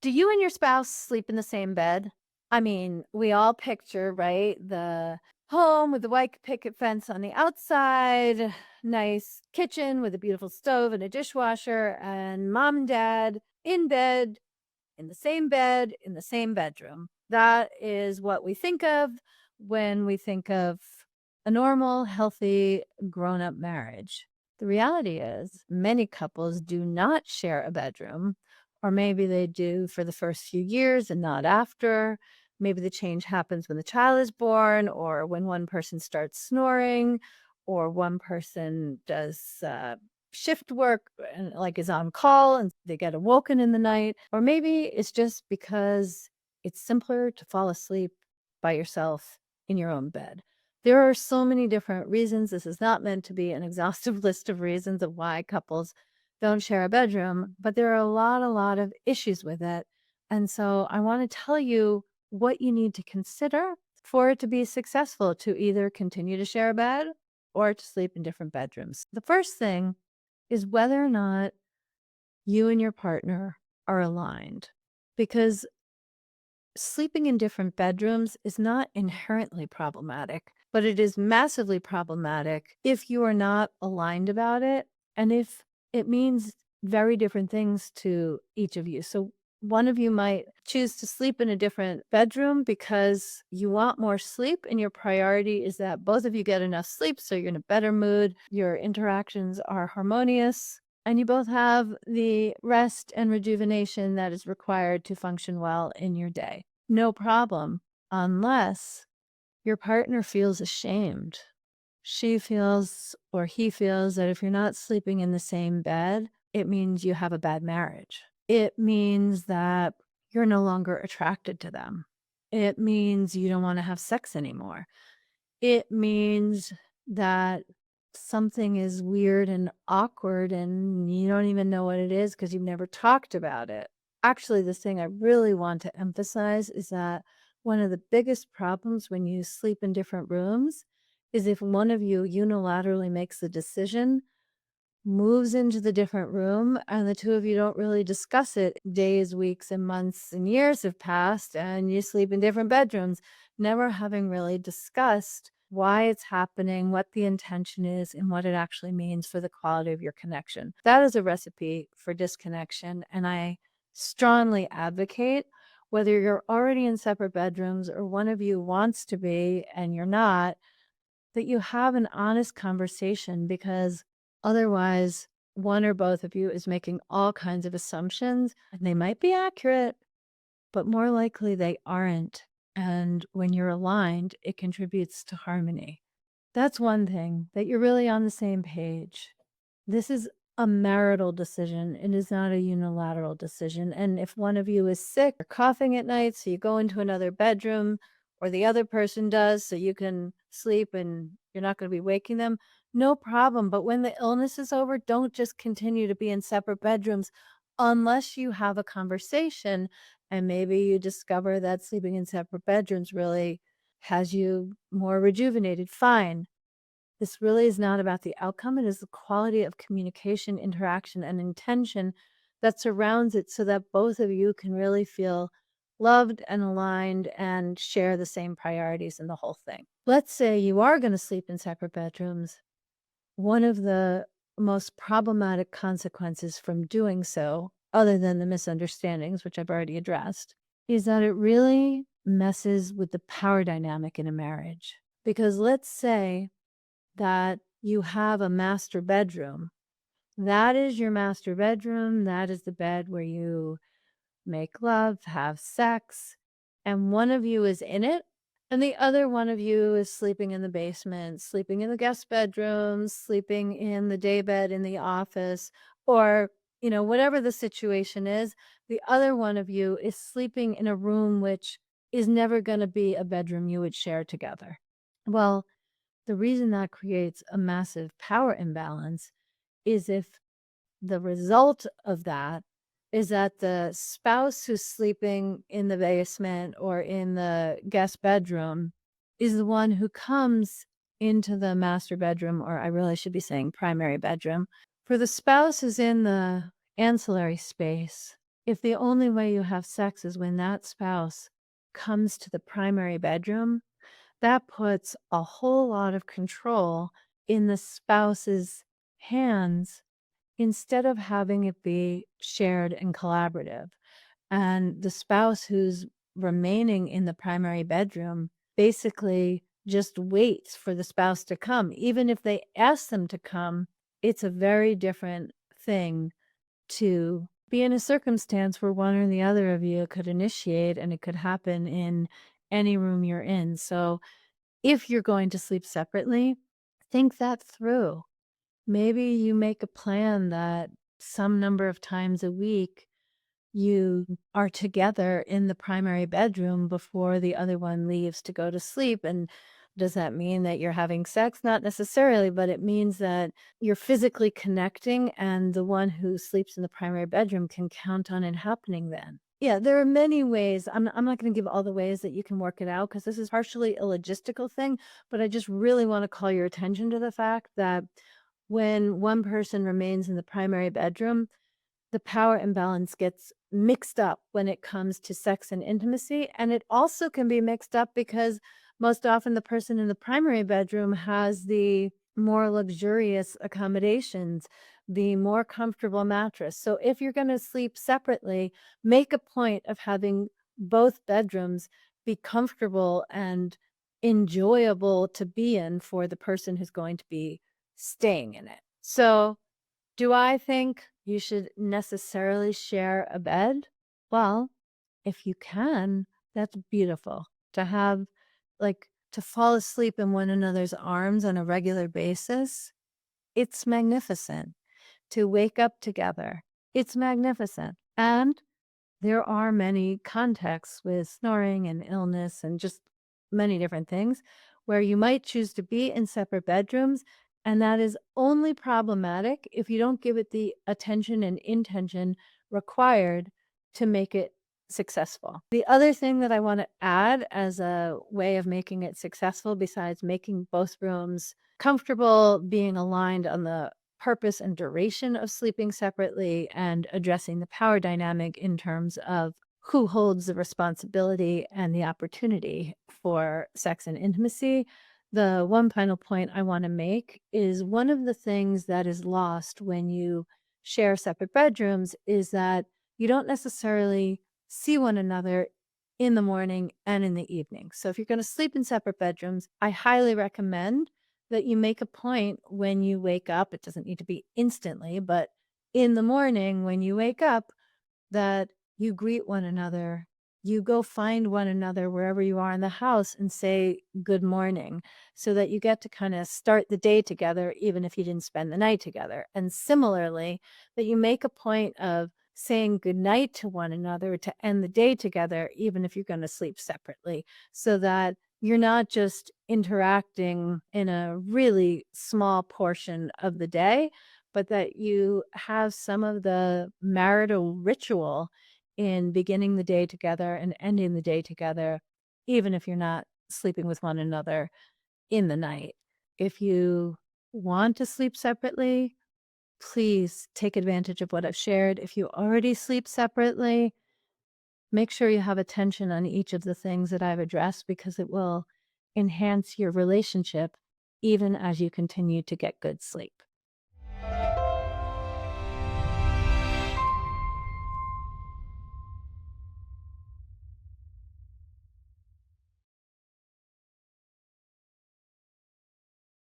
Do you and your spouse sleep in the same bed? I mean, we all picture, right? The home with the white picket fence on the outside, nice kitchen with a beautiful stove and a dishwasher, and mom and dad in bed, in the same bedroom. That is what we think of when we think of a normal, healthy, grown up marriage. The reality is, many couples do not share a bedroom, or maybe they do for the first few years and not after. Maybe the change happens when the child is born, or when one person starts snoring, or one person does shift work and like is on call and they get awoken in the night. Or maybe it's just because it's simpler to fall asleep by yourself in your own bed. There are so many different reasons. This is not meant to be an exhaustive list of reasons of why couples don't share a bedroom, but there are a lot of issues with it. And so I want to tell you what you need to consider for it to be successful to either continue to share a bed or to sleep in different bedrooms. The first thing is whether or not you and your partner are aligned, because sleeping in different bedrooms is not inherently problematic, but it is massively problematic if you are not aligned about it and if it means very different things to each of you. So, one of you might choose to sleep in a different bedroom because you want more sleep, and your priority is that both of you get enough sleep so you're in a better mood, your interactions are harmonious, and you both have the rest and rejuvenation that is required to function well in your day. No problem, unless your partner feels ashamed. She feels or he feels that if you're not sleeping in the same bed, it means you have a bad marriage. It means that you're no longer attracted to them. It means you don't want to have sex anymore. It means that something is weird and awkward and you don't even know what it is because you've never talked about it. Actually, the thing I really want to emphasize is that one of the biggest problems when you sleep in different rooms is if one of you unilaterally makes the decision, moves into the different room, and the two of you don't really discuss it. Days, weeks, and months and years have passed, and you sleep in different bedrooms, never having really discussed why it's happening, what the intention is, and what it actually means for the quality of your connection. That is a recipe for disconnection, and I strongly advocate, whether you're already in separate bedrooms or one of you wants to be and you're not, that you have an honest conversation, because otherwise, one or both of you is making all kinds of assumptions, and they might be accurate, but more likely they aren't. And when you're aligned, it contributes to harmony. That's one thing, that you're really on the same page. This is a marital decision. It is not a unilateral decision. And if one of you is sick or coughing at night, so you go into another bedroom, or the other person does, so you can sleep and you're not going to be waking them, no problem. But when the illness is over, don't just continue to be in separate bedrooms unless you have a conversation and maybe you discover that sleeping in separate bedrooms really has you more rejuvenated. Fine. This really is not about the outcome. It is the quality of communication, interaction, and intention that surrounds it so that both of you can really feel loved and aligned and share the same priorities in the whole thing. Let's say you are going to sleep in separate bedrooms. One of the most problematic consequences from doing so, other than the misunderstandings, which I've already addressed, is that it really messes with the power dynamic in a marriage. Because let's say that you have a master bedroom. That is your master bedroom. That is the bed where you make love, have sex, and one of you is in it, and the other one of you is sleeping in the basement, sleeping in the guest bedroom, sleeping in the day bed in the office, or, whatever the situation is, the other one of you is sleeping in a room which is never going to be a bedroom you would share together. Well, the reason that creates a massive power imbalance is if the result of that is that the spouse who's sleeping in the basement or in the guest bedroom is the one who comes into the master bedroom, or I really should be saying primary bedroom. For the spouse who's in the ancillary space, If the only way you have sex is when that spouse comes to the primary bedroom, that puts a whole lot of control in the spouse's hands instead of having it be shared and collaborative. And the spouse who's remaining in the primary bedroom basically just waits for the spouse to come. Even if they ask them to come, it's a very different thing to be in a circumstance where one or the other of you could initiate and it could happen in any room you're in. So if you're going to sleep separately, think that through. Maybe you make a plan that some number of times a week you are together in the primary bedroom before the other one leaves to go to sleep. And does that mean that you're having sex? Not necessarily, but it means that you're physically connecting, and the one who sleeps in the primary bedroom can count on it happening then. Yeah, there are many ways. I'm not going to give all the ways that you can work it out because this is partially a logistical thing, but I just really want to call your attention to the fact that when one person remains in the primary bedroom, the power imbalance gets mixed up when it comes to sex and intimacy. And it also can be mixed up because most often the person in the primary bedroom has the more luxurious accommodations, the more comfortable mattress. So if you're going to sleep separately, make a point of having both bedrooms be comfortable and enjoyable to be in for the person who's going to be staying in it. So do I think you should necessarily share a bed? Well, if you can, that's beautiful. To have, like, to fall asleep in one another's arms on a regular basis, it's magnificent. To wake up together, it's magnificent. And there are many contexts with snoring and illness and just many different things where you might choose to be in separate bedrooms. And that is only problematic if you don't give it the attention and intention required to make it successful. The other thing that I want to add as a way of making it successful, besides making both rooms comfortable, being aligned on the purpose and duration of sleeping separately, and addressing the power dynamic in terms of who holds the responsibility and the opportunity for sex and intimacy. The one final point I want to make is one of the things that is lost when you share separate bedrooms is that you don't necessarily see one another in the morning and in the evening. So if you're going to sleep in separate bedrooms, I highly recommend that you make a point when you wake up. It doesn't need to be instantly, but in the morning when you wake up, that you greet one another. You go find one another wherever you are in the house and say good morning so that you get to kind of start the day together, even if you didn't spend the night together. And similarly, that you make a point of saying good night to one another to end the day together, even if you're going to sleep separately, so that you're not just interacting in a really small portion of the day, but that you have some of the marital ritual in beginning the day together and ending the day together, even if you're not sleeping with one another in the night. If you want to sleep separately, please take advantage of what I've shared. If you already sleep separately, make sure you have attention on each of the things that I've addressed because it will enhance your relationship even as you continue to get good sleep.